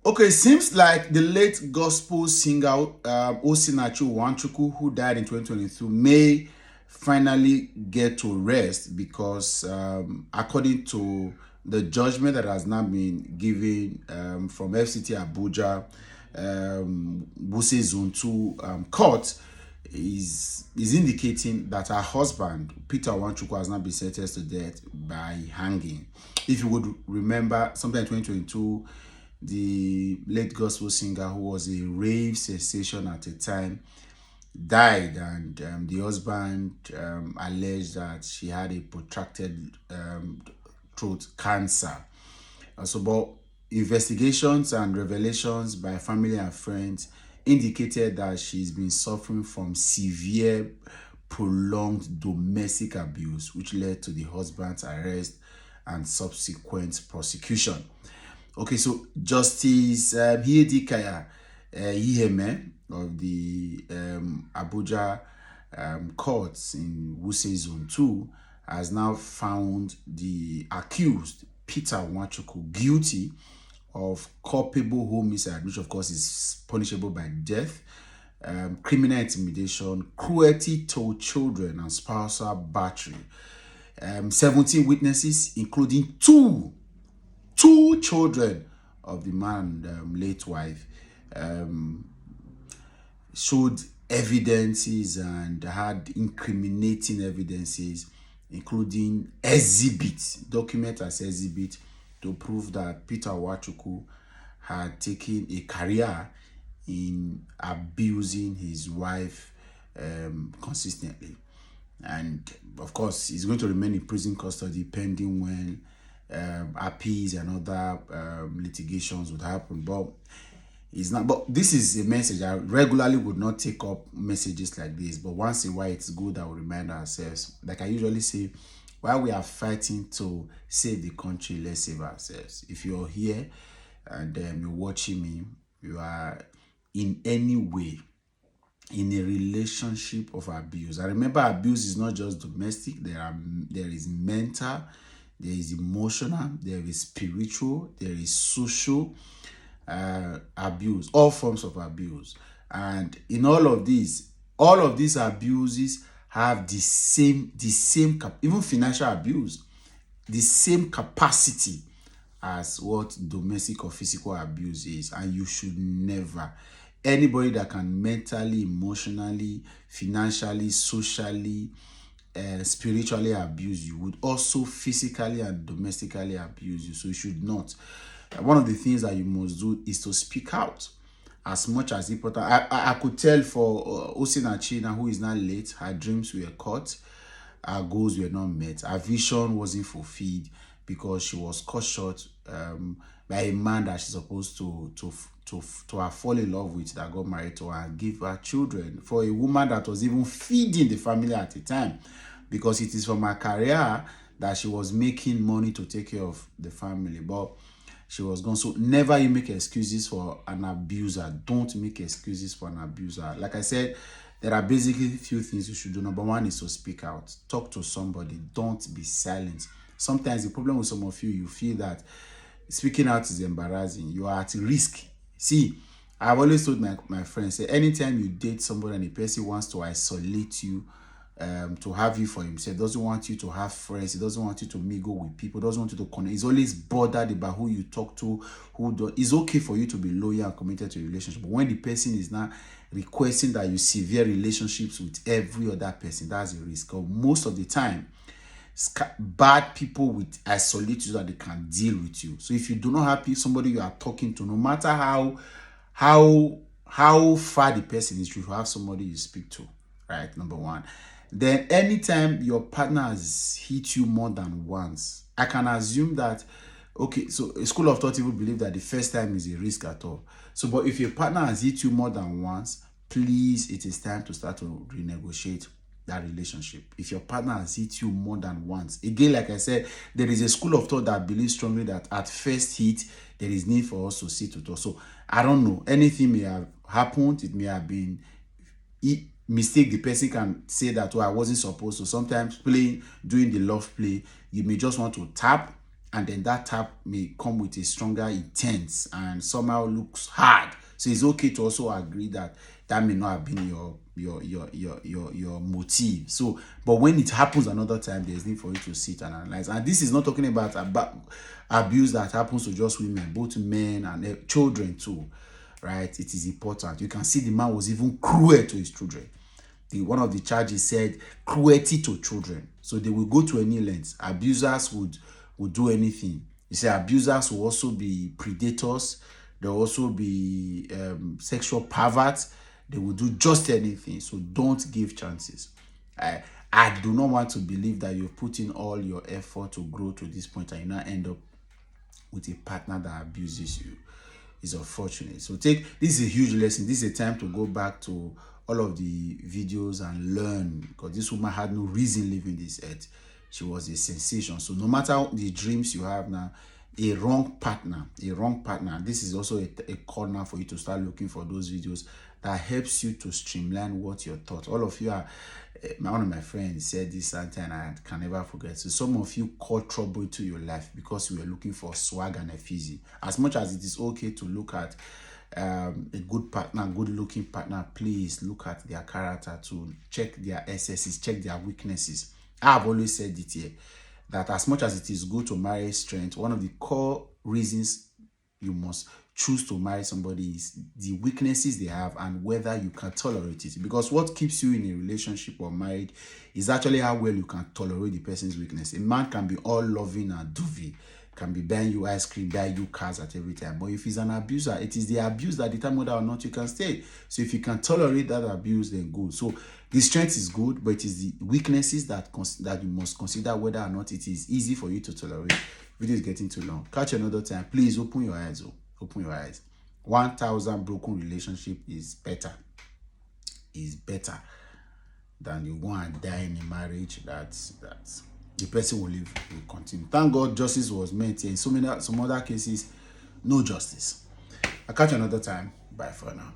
Okay, seems like the late gospel singer Osinachi Wanchuku, who died in 2022, may finally get to rest because, according to the judgment that has now been given from FCT Abuja, Wuse Zone 2 court, is indicating that her husband, Peter Wanchuku, has now been sentenced to death by hanging. If you would remember, sometime in 2022, the late gospel singer, who was a rave sensation at the time, died, and the husband alleged that she had a protracted throat cancer. But investigations and revelations by family and friends indicated that she's been suffering from severe, prolonged domestic abuse, which led to the husband's arrest and subsequent prosecution. Okay, so Justice Hiedikaya Iheme of the Abuja courts in Wuse Zone 2 has now found the accused, Peter Wanchuku, guilty of culpable homicide, which of course is punishable by death, criminal intimidation, cruelty to children, and spousal battery. 17 witnesses, including two children of the man, late wife, showed evidences and had incriminating evidences, including exhibits, document as exhibit, to prove that Peter Wanchuku had taken a career in abusing his wife consistently. And of course, he's going to remain in prison custody pending when appeals and other litigations would happen. But it's not. But this is a message. I regularly would not take up messages like this, but once in a while, it's good that we remind ourselves. Like I usually say, while we are fighting to save the country, let's save ourselves. If you're here and you're watching me, you are in any way in a relationship of abuse. I remember, abuse is not just domestic. There is mental, there is emotional, there is spiritual, there is social abuse, all forms of abuse. And in all of these abuses have the same even financial abuse, the same capacity as what domestic or physical abuse is. And you should never, anybody that can mentally, emotionally, financially, socially, spiritually abuse you would also physically and domestically abuse you. So you should not. One of the things that you must do is to speak out as much as important. I could tell for Osinachi, now, who is now late, her dreams were cut, her goals were not met, her vision wasn't fulfilled because she was cut short by a man that she's supposed to have fall in love with, that got married to her and give her children, for a woman that was even feeding the family at the time, because it is from her career that she was making money to take care of the family. But she was gone. So never you make excuses for an abuser. Don't make excuses for an abuser. Like I said, there are basically few things you should do. Number one is to speak out. Talk to somebody. Don't be silent. Sometimes the problem with some of you, you feel that speaking out is embarrassing. You are at risk. See, I've always told my friends, say, anytime you date somebody and the person wants to isolate you, to have you for himself, doesn't want you to have friends, he doesn't want you to mingle with people, doesn't want you to connect, he's always bothered about who you talk to, who don't. It's okay for you to be loyal and committed to a relationship, but when the person is now requesting that you sever relationships with every other person, that's a risk. Because most of the time, bad people will isolate you so that they can deal with you. So if you do not have somebody you are talking to, no matter how far the person is, you have somebody you speak to, right? Number one. Then anytime your partner has hit you more than once, I can assume that, okay, so a school of thought even believe that the first time is a risk at all. So, but if your partner has hit you more than once, please, it is time to start to renegotiate that relationship. If your partner has hit you more than once, again, like I said, there is a school of thought that believes strongly that at first hit, there is need for us to sit with us. So I don't know, anything may have happened. It may have been mistake. The person can say that, oh, I wasn't supposed to. Sometimes doing the love play, you may just want to tap and then that tap may come with a stronger intent and somehow looks hard. So it's okay to also agree that that may not have been your motive. So, but when it happens another time, there's need for you to sit and analyze. And this is not talking about abuse that happens to just women, both men and children too, right? It is important. You can see the man was even cruel to his children. One of the charges said cruelty to children. So they will go to any length. Abusers would do anything. You say abusers will also be predators. There will also be sexual perverts. They will do just anything. So don't give chances. I do not want to believe that you've put in all your effort to grow to this point and you now end up with a partner that abuses you. Is unfortunate. So this is a huge lesson. This is a time to go back to all of the videos and learn, because this woman had no reason living this earth. She was a sensation. So no matter the dreams you have now, a wrong partner, this is also a corner for you to start looking for those videos that helps you to streamline what your thoughts. All of you are, one of my friends said this something and I can never forget. So some of you caught trouble into your life because you were looking for swag and a fizzy. As much as it is okay to look at a good partner, good looking partner, please look at their character, to check their excesses, check their weaknesses. I've always said it here, that as much as it is good to marry strength, one of the core reasons you must choose to marry somebody is the weaknesses they have and whether you can tolerate it. Because what keeps you in a relationship or married is actually how well you can tolerate the person's weakness. A man can be all loving and dovey, can be buying you ice cream, buying you cars at every time. But if he's an abuser, it is the abuse that determines whether or not you can stay. So if you can tolerate that abuse, then good. So the strength is good, but it is the weaknesses that you must consider whether or not it is easy for you to tolerate. Video is getting too long. Catch you another time. Please open your eyes. Open your eyes. 1,000 broken relationship is better than you go and die in a marriage that the person will continue. Thank God justice was met here. In some other cases, no justice. I'll catch you another time. Bye for now.